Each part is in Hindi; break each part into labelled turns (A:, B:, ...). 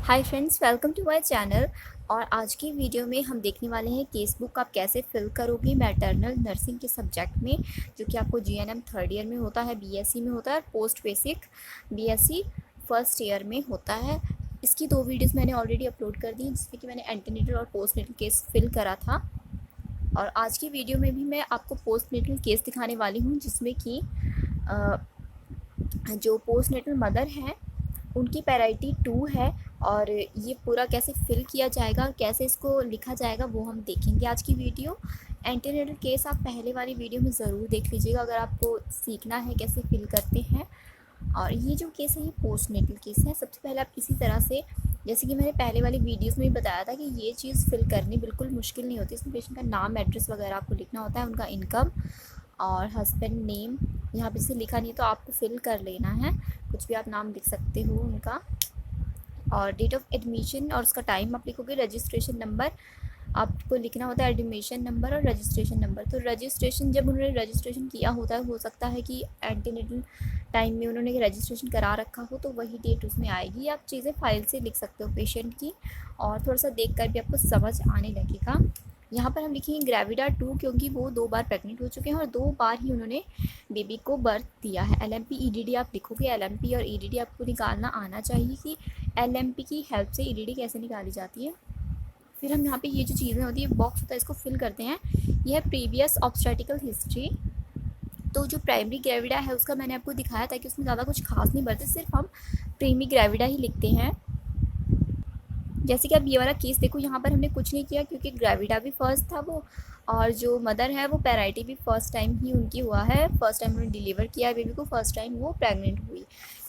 A: Hi friends, welcome to my channel. और आज की वीडियो में हम देखने वाले हैं केस बुक आप कैसे फिल करोगे मैटरनल नर्सिंग के सब्जेक्ट में, जो कि आपको जीएनएम थर्ड ईयर में होता है, बीएससी में होता है, post basic BSc first year में होता है। इसकी 2 वीडियोस मैंने ऑलरेडी अपलोड कर दी, जिसमें कि मैंने एंटीनेटल और पोस्ट नेटल केस फिल करा था। और आज की वीडियो में भी मैं आपको पोस्ट नेटल केस दिखाने वाली हूँ, जिसमें कि जो पोस्ट नेटल मदर हैं उनकी पैराइटी 2 है। और ये पूरा कैसे फिल किया जाएगा, कैसे इसको लिखा जाएगा, वो हम देखेंगे आज की वीडियो। एंटीनेटल केस आप पहले वाली वीडियो में ज़रूर देख लीजिएगा अगर आपको सीखना है कैसे फिल करते हैं। और ये जो केस है ये पोस्ट नेटल केस है। सबसे पहले आप किसी तरह से, जैसे कि मैंने पहले वाली वीडियोस में भी बताया था कि ये चीज़ फिल करनी बिल्कुल मुश्किल नहीं होती। इसमें पेशेंट का नाम, एड्रेस वगैरह आपको लिखना होता है, उनका इनकम और हस्बैंड नेम यहाँ पे से लिखा नहीं है तो आपको फिल कर लेना है। कुछ भी आप नाम लिख सकते हो उनका, और डेट ऑफ एडमिशन और उसका टाइम आप लिखोगे। रजिस्ट्रेशन नंबर आपको लिखना होता है, एडमिशन नंबर और रजिस्ट्रेशन नंबर। तो रजिस्ट्रेशन जब उन्होंने रजिस्ट्रेशन किया होता है, हो सकता है कि एंटीनेटल टाइम में उन्होंने रजिस्ट्रेशन करा रखा हो, तो वही डेट उसमें आएगी। आप चीज़ें फाइल से लिख सकते हो पेशेंट की, और थोड़ा सा देख कर भी आपको समझ आने लगेगा। यहाँ पर हम लिखेंगे ग्रेविडा 2, क्योंकि वो 2 बार प्रेग्नेंट हो चुके हैं और 2 बार ही उन्होंने बेबी को बर्थ दिया है। LMP EDD आप लिखोगे। LMP और EDD आपको निकालना आना चाहिए कि LMP की हेल्प से EDD कैसे निकाली जाती है। फिर हम यहाँ पे ये जो चीज़ें होती है, बॉक्स होता है, इसको फिल करते हैं। यह है प्रीवियस ऑब्स्टेटिकल हिस्ट्री। तो जो प्राइमरी ग्रेविडा है उसका मैंने आपको दिखाया था कि उसमें ज़्यादा कुछ खास नहीं भरते, सिर्फ हम प्रीमी ग्रेविडा ही लिखते हैं। जैसे कि अब ये वाला केस देखो, यहाँ पर हमने कुछ नहीं किया क्योंकि ग्रेविडा भी फर्स्ट था वो, और जो मदर है वो पैराइटी भी फर्स्ट टाइम ही उनकी हुआ है। फर्स्ट टाइम उन्होंने डिलीवर किया है बेबी को, फर्स्ट टाइम वो प्रेग्नेंट हुई।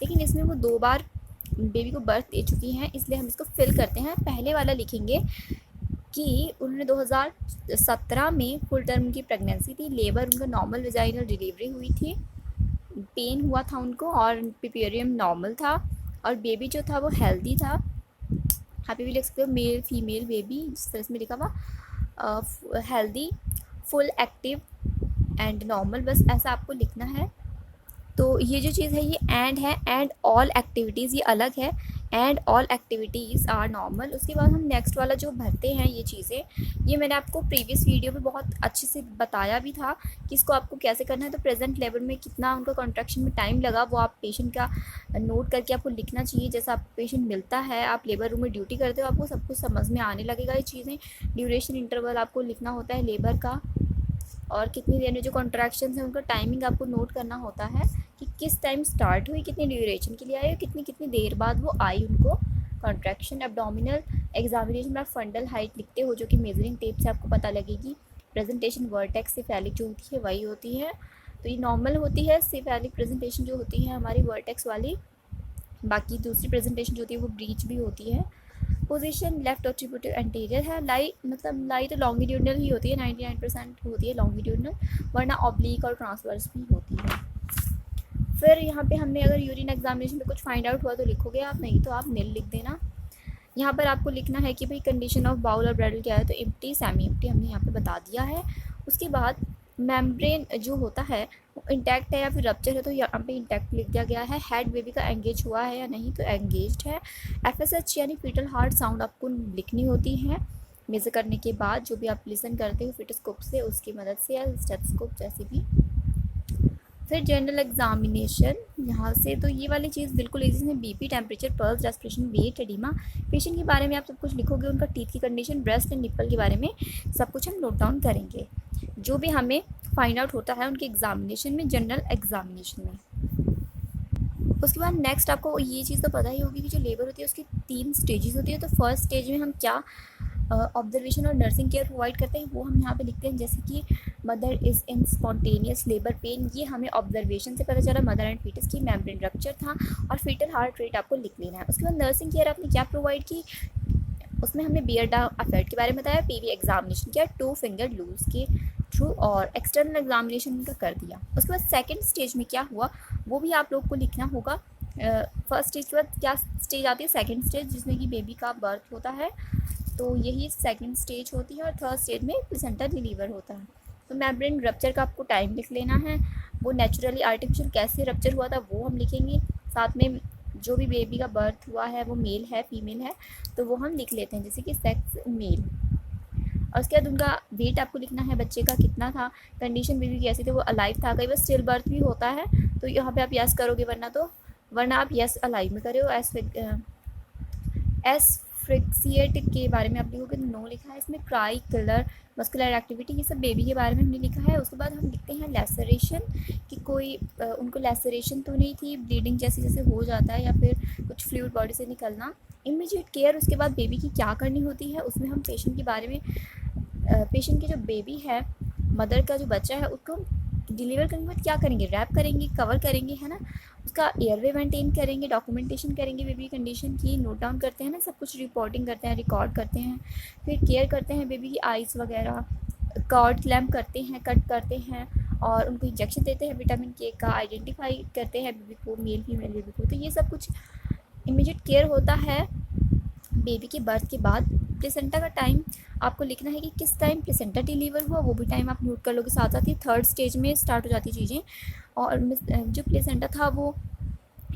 A: लेकिन इसमें वो 2 बार बेबी को बर्थ दे चुकी हैं, इसलिए हम इसको फिल करते हैं। पहले वाला लिखेंगे कि उन्होंने 2017 में फुल टर्म की प्रेगनेंसी थी, लेबर उनका नॉर्मल वेजाइनल डिलीवरी हुई थी, पेन हुआ था उनको और पिपेरियम नॉर्मल था, और बेबी जो था वो हेल्दी था। यहाँ पे भी लिख सकते हो मेल फीमेल बेबी, जिस तरह से लिखा हुआ healthy, full active and normal, बस ऐसा आपको लिखना है। तो ये जो चीज़ है ये एंड है, एंड ऑल एक्टिविटीज़ ये अलग है, and all activities are normal. उसके बाद हम नेक्स्ट वाला जो भरते हैं ये चीज़ें, ये मैंने आपको प्रीवियस वीडियो में बहुत अच्छे से बताया भी था कि इसको आपको कैसे करना है। तो प्रेजेंट लेबर में कितना उनका कॉन्ट्रैक्शन में टाइम लगा वो आप पेशेंट का नोट करके आपको लिखना चाहिए। जैसा आपको पेशेंट मिलता है, आप लेबर रूम में ड्यूटी करते हो, आपको सब कुछ समझ में आने लगेगा ये चीज़ें। ड्यूरेशन इंटरवल आपको लिखना होता है लेबर का, और कितनी देर में जो कॉन्ट्रैक्शन है उनका टाइमिंग आपको नोट करना होता है कि किस टाइम स्टार्ट हुई, कितनी ड्यूरेशन के लिए आई और कितनी कितनी देर बाद वो आई उनको कॉन्ट्रैक्शन। एब्डोमिनल एग्जामिनेशन में आप फंडल हाइट लिखते हो, जो कि मेजरिंग टेप से आपको पता लगेगी। प्रेजेंटेशन वर्टेक्स सिफेलिक जो होती है वही होती है, तो ये नॉर्मल होती है। सिफेलिक प्रेजेंटेशन जो होती है हमारी वर्टेक्स वाली, बाकी दूसरी प्रेजेंटेशन जो होती है वो ब्रीच भी होती है। पोजीशन लेफ्ट ऑट्रीब्यूटिव एंटीरियर है। लाई मतलब लाई तो लॉन्गिट्यूडनल ही होती है, 99% होती है लॉन्गिट्यूडनल, वरना ऑब्लिक और ट्रांसवर्स भी होती है। फिर यहाँ पे हमने अगर यूरिन एग्जामिनेशन में कुछ फाइंड आउट हुआ तो लिखोगे आप, नहीं तो आप नील लिख देना। यहाँ पर आपको लिखना है कि भाई कंडीशन ऑफ बाउल और ब्रेडल क्या है, तो एम्प्टी सेमी एम्प्टी हमने यहाँ पे बता दिया है। उसके बाद मेम्ब्रेन जो होता है वो इंटैक्ट है या फिर रप्चर है, तो यहाँ पे इंटैक्ट लिख दिया गया है। हेड बेबी का एंगेज हुआ है या नहीं, तो एंगेज्ड है। FSH यानी फीटल हार्ट साउंड आपको लिखनी होती है मेजर करने के बाद, जो भी आप लिसन करते हो फिटोस्कोप से, उसकी मदद से या स्टेथोस्कोप जैसे भी। फिर जनरल एग्जामिनेशन यहाँ से, तो ये वाली चीज़ बिल्कुल इजी है। BP, temperature, pulse, respiration, weight, oedema. Patient के बारे में आप सब कुछ लिखोगे, उनका टीथ की कंडीशन, ब्रेस्ट एंड निप्पल के बारे में सब कुछ हम नोट डाउन करेंगे, जो भी हमें फाइंड आउट होता है उनके एग्जामिनेशन में, जनरल एग्जामिनेशन में। उसके बाद नेक्स्ट आपको ये चीज़ तो पता ही होगी कि जो लेबर होती है उसकी 3 स्टेजेस होती है। तो फर्स्ट स्टेज में हम क्या ऑब्जर्वेशन और नर्सिंग केयर प्रोवाइड करते हैं वो हम यहाँ पे लिखते हैं। जैसे कि mother is in spontaneous labour pain, ये हमें ऑब्जर्वेशन से पता चला। मदर एंड फीटस की मेम्ब्रेन रप्चर था, और फीटल हार्ट रेट आपको लिख लेना है। उसके बाद नर्सिंग केयर आपने क्या प्रोवाइड की, उसमें हमने बियर डाउन अफेक्ट के बारे में बताया, PV एग्जामिनेशन किया 2 फिंगर लूज के थ्रू, और एक्सटर्नल एग्जामिनेशन उनका कर दिया। उसके बाद सेकंड स्टेज में क्या हुआ वो भी आप लोग को लिखना होगा। फर्स्ट स्टेज के बाद क्या स्टेज आती है, सेकंड स्टेज, जिसमें कि बेबी का बर्थ होता है, तो यही सेकंड स्टेज होती है। और थर्ड स्टेज में प्लेसेंटा डिलीवर होता है। तो मेम्ब्रेन रप्चर का आपको टाइम लिख लेना है, वो नेचुरली आर्टिफिशियल कैसे रप्चर हुआ था वो हम लिखेंगे। साथ में जो भी बेबी का बर्थ हुआ है वो मेल है फीमेल है तो वो हम लिख लेते हैं, जैसे कि सेक्स मेल। और उसके बाद उनका वेट आपको लिखना है बच्चे का कितना था, कंडीशन बेबी की ऐसी थी वो अलाइव था, कई बार स्टिल बर्थ भी होता है तो यहाँ पे आप यस करोगे, वरना आप यस अलाइव में करे हो। एसफिक्सिएट के बारे में आप लिखोगे तो नो लिखा है इसमें। क्राई, कलर, मस्कुलर एक्टिविटी, ये सब बेबी के बारे में हमने लिखा है। उसके बाद हम लिखते हैं लेसरेशन कि कोई उनको लेसरेशन तो नहीं थी, ब्लीडिंग जैसे जैसे हो जाता है या फिर कुछ फ्लूइड बॉडी से निकलना। इमीडिएट केयर, उसके बाद बेबी की क्या करनी होती है उसमें हम पेशेंट के बारे में, पेशेंट की जो बेबी है, मदर का जो बच्चा है उसको डिलीवर करने के बाद क्या करेंगे, रैप करेंगे, कवर करेंगे, है ना, उसका एयरवे मेंटेन करेंगे, डॉक्यूमेंटेशन करेंगे बेबी कंडीशन की, नोट डाउन करते हैं ना, सब कुछ रिपोर्टिंग करते हैं, रिकॉर्ड करते हैं। फिर केयर करते हैं बेबी की आइज़ वगैरह, कॉर्ड क्लैम्प करते हैं, कट करते हैं और उनको इंजेक्शन देते हैं विटामिन के का, आइडेंटिफाई करते हैं बेबी को, मेल फीमेल बेबी को। तो ये सब कुछ इमीडिएट केयर होता है बेबी के बर्थ के बाद। प्लेसेंटा का टाइम आपको लिखना है कि किस टाइम प्लेसेंटा डिलीवर हुआ, वो भी टाइम आप नोट कर लोगे। साथ साथ ही थर्ड स्टेज में स्टार्ट हो जाती चीज़ें, और जो प्लेसेंटा था वो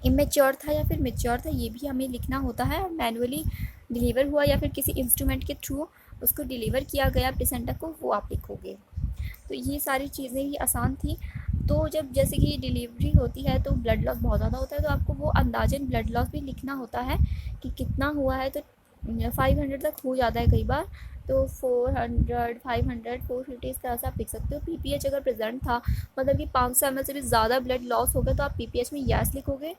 A: इमेच्योर था या फिर मेच्योर था ये भी हमें लिखना होता है। मैनुअली डिलीवर हुआ या फिर किसी इंस्ट्रूमेंट के थ्रू उसको डिलीवर किया गया प्लेसेंटा को, वो आप लिखोगे। तो ये सारी चीज़ें ही आसान थी। तो जब जैसे कि डिलीवरी होती है तो ब्लड लॉस बहुत ज़्यादा होता है, तो आपको वो अंदाजन ब्लड लॉस भी लिखना होता है कि कितना हुआ है। तो 500 तक हो जाता है कई बार, तो 400, 500, 450 इस तरह से आप लिख सकते हो। पीपीएच अगर प्रेजेंट था, मतलब कि 500 ml से भी ज़्यादा ब्लड लॉस हो गया, तो आप पीपीएच में यस लिखोगे।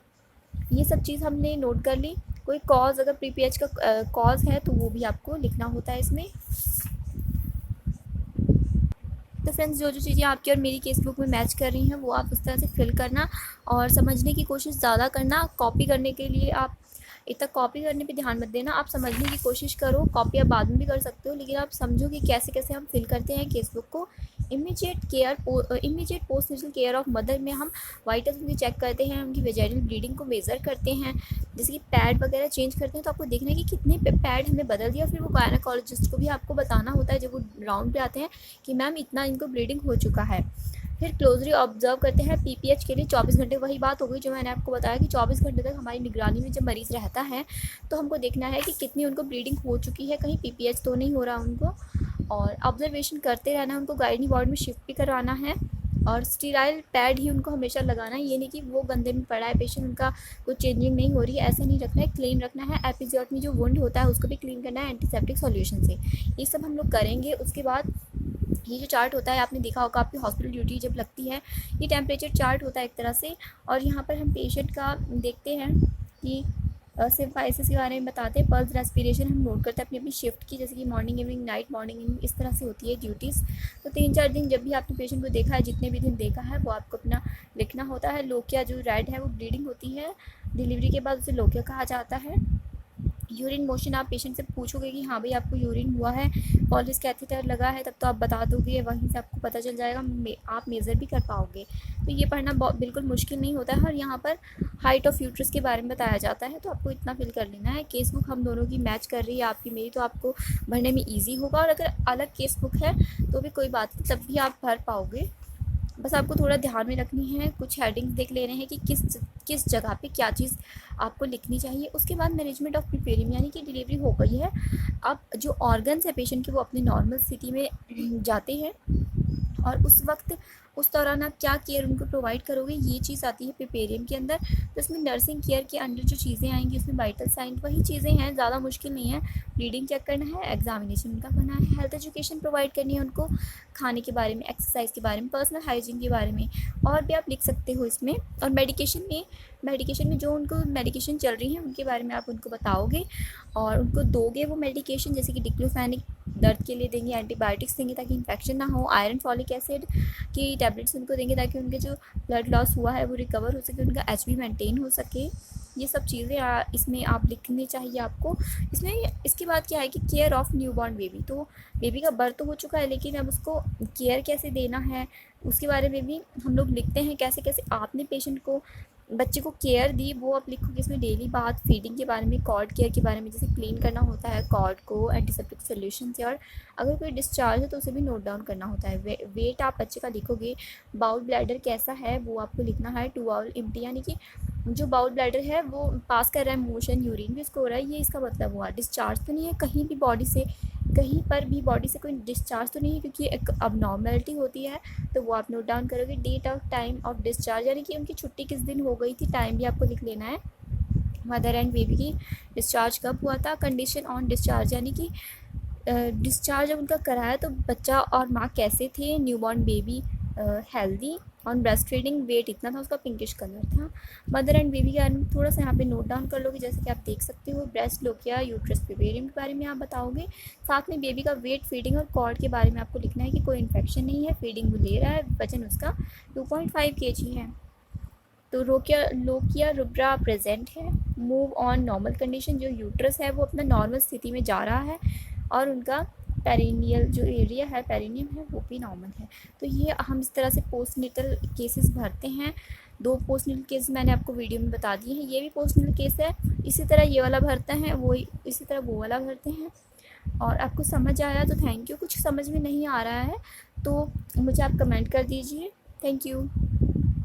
A: ये सब चीज़ हमने नोट कर ली। कोई कॉज, अगर पीपीएच का कॉज है तो वो भी आपको लिखना होता है इसमें। तो फ्रेंड्स, जो जो चीज़ें आपकी और मेरी केस बुक में मैच कर रही हैं वो आप उस तरह से फिल करना और समझने की कोशिश ज़्यादा करना। कॉपी करने के लिए आप इतना कॉपी करने पे ध्यान मत देना, आप समझने की कोशिश करो। कॉपी आप बाद में भी कर सकते हो, लेकिन आप समझो कि कैसे कैसे हम फिल करते हैं केस बुक को। Immediate post natal care of mother में हम वाइटल्स उनकी चेक करते हैं, उनकी वेजाइनल ब्लीडिंग को मेज़र करते हैं, जैसे कि पैड वगैरह चेंज करते हैं। तो आपको देखना है कि कितने पैड हमने बदल दिया, फिर वो गायनेकोलॉजिस्ट को भी आपको बताना होता है जब वो राउंड पे आते हैं कि मैम इतना इनको ब्लीडिंग हो चुका है। फिर क्लोजली ऑब्जर्व करते हैं पीपीएच के लिए 24 घंटे। वही बात हो गई जो मैंने आपको बताया कि 24 घंटे तक हमारी निगरानी में जब मरीज़ रहता है तो हमको देखना है कि कितनी उनको ब्लीडिंग हो चुकी है, कहीं पीपीएच तो नहीं हो रहा उनको। और ऑब्जर्वेशन करते रहना, उनको गाइनी वार्ड में शिफ्ट भी करवाना है और स्टीराइल पैड ही उनको हमेशा लगाना है। ये नहीं कि वो गंदे में पड़ा है पेशेंट, उनका कोई चेंजिंग नहीं हो रही है, ऐसा नहीं रखना है, क्लीन रखना है। एपिजियोट में जो वुंड होता है उसको भी क्लीन करना है एंटीसेप्टिक सॉल्यूशन से। ये सब हम लोग करेंगे। उसके बाद ये जो चार्ट होता है आपने देखा होगा, आपकी हॉस्पिटल ड्यूटी जब लगती है, ये टेम्परेचर चार्ट होता है एक तरह से। और यहाँ पर हम पेशेंट का देखते हैं कि सिम्फाइसिस के बारे में बताते हैं, पल्स, रेस्पिरेशन हम नोट करते हैं अपनी अपनी शिफ्ट की, जैसे कि morning evening, night morning evening, इस तरह से होती है ड्यूटीज़। तो 3-4 दिन जब भी आपने पेशेंट को देखा है, जितने भी दिन देखा है वो आपको अपना लिखना होता है। लोकिया जो रेड है वो ब्लीडिंग होती है, डिलीवरी के बाद उसे लोकिया कहा जाता है। यूरिन मोशन आप पेशेंट से पूछोगे कि हाँ भाई आपको यूरिन हुआ है, पॉलिस कैथेटर लगा है, तब तो आप बता दोगे, वहीं से आपको पता चल जाएगा, आप मेज़र भी कर पाओगे। तो ये पढ़ना बिल्कुल मुश्किल नहीं होता है। और यहाँ पर हाइट ऑफ यूट्रस के बारे में बताया जाता है, तो आपको इतना फिल कर लेना है। केस बुक हम दोनों की मैच कर रही है आपकी मेरी, तो आपको भरने में ईजी होगा। और अगर अलग केस बुक है तो भी कोई बात नहीं, तब भी आप भर पाओगे। बस आपको थोड़ा ध्यान में रखनी है, कुछ हेडिंग्स देख ले रहे हैं कि किस जगह पे क्या चीज़ आपको लिखनी चाहिए। उसके बाद मैनेजमेंट ऑफ प्रीपेरियम, यानी कि डिलीवरी हो गई है, अब जो ऑर्गन्स है पेशेंट के वो अपनी नॉर्मल स्थिति में जाते हैं और उस वक्त उस दौरान आप क्या केयर उनको प्रोवाइड करोगे, ये चीज़ आती है प्रिपेरियम के अंदर। तो इसमें नर्सिंग केयर के अंडर जो चीज़ें आएंगी उसमें वाइटल साइन वही चीज़ें हैं, ज़्यादा मुश्किल नहीं है। ब्लीडिंग चेक करना है, एग्जामिनेशन उनका करना है, हेल्थ एजुकेशन प्रोवाइड करनी है उनको, खाने के बारे में, एक्सरसाइज के बारे में, पर्सनल हाइजीन के बारे में, और भी आप लिख सकते हो इसमें। और मेडिकेशन में जो उनको मेडिकेशन चल रही है उनके बारे में आप उनको बताओगे और उनको दोगे वो मेडिकेशन, जैसे कि डिक्लोफेनिक दर्द के लिए देंगे, एंटीबायोटिक्स देंगे ताकि इन्फेक्शन ना हो, आयरन फॉलिक एसिड की टैबलेट्स उनको देंगे ताकि उनके जो ब्लड लॉस हुआ है वो रिकवर हो सके, उनका एचबी मेंटेन हो सके। ये सब चीज़ें इसमें आप लिखनी चाहिए आपको। इसमें इसके बाद क्या है कि केयर ऑफ़ न्यूबॉर्न बेबी, तो बेबी का बर्थ तो हो चुका है लेकिन अब उसको केयर कैसे देना है उसके बारे में भी हम लोग लिखते हैं, कैसे कैसे आपने पेशेंट को, बच्चे को केयर दी वो आप लिखोगे इसमें। डेली बात, फीडिंग के बारे में, कॉर्ड केयर के बारे में, जैसे क्लीन करना होता है कॉर्ड को एंटीसेप्टिक सोल्यूशन से, और अगर कोई डिस्चार्ज है तो उसे भी नोट डाउन करना होता है। वेट आप बच्चे का लिखोगे। बाउल ब्लैडर कैसा है वो आपको लिखना है, 2 बाउल एम्प्टी, यानी कि जो बाउल ब्लैडर है वो पास कर रहा है मोशन, यूरिन भी उसको हो रहा है, ये इसका मतलब हुआ। डिस्चार्ज तो नहीं है कहीं भी बॉडी से, कहीं पर भी बॉडी से कोई डिस्चार्ज तो नहीं है, क्योंकि एक अबनॉर्मलिटी होती है। तो वो आप नोट डाउन करोगे। Date of time of discharge, यानी कि उनकी छुट्टी किस दिन हो गई थी, टाइम भी आपको लिख लेना है। मदर एंड बेबी की डिस्चार्ज कब हुआ था। कंडीशन ऑन डिस्चार्ज, यानी कि डिस्चार्ज जब उनका कराया तो बच्चा और माँ कैसे थे। Newborn baby healthy. On breast feeding weight इतना था उसका, पिंकिश कलर था। मदर एंड बेबी के बारे में थोड़ा सा यहाँ पे नोट डाउन कर लोगे, जैसे कि आप देख सकते हो। ब्रेस्ट लोकिया, यूट्रस विवेरियम के बारे में आप बताओगे। साथ में बेबी का वेट, फीडिंग और कॉर्ड के बारे में आपको लिखना है कि कोई इन्फेक्शन नहीं है, फीडिंग वो ले रहा है, वजन उसका 2.5 kg है। तो लोकिया रुब्रा प्रेजेंट है। मूव ऑन नॉर्मल कंडीशन, जो यूट्रस है वो अपना नॉर्मल स्थिति में जा रहा है, और उनका पेरिनियल जो एरिया है, पेरिनियम है, वो भी नॉर्मल है। तो ये हम इस तरह से पोस्टनेटल केसेस भरते हैं। 2 पोस्टनेटल केस मैंने आपको वीडियो में बता दिए हैं। ये भी पोस्टनेटल केस है, इसी तरह ये वाला भरते हैं, वो इसी तरह वो वाला भरते हैं। और आपको समझ आया तो थैंक यू। कुछ समझ में नहीं आ रहा है तो मुझे आप कमेंट कर दीजिए। Thank you.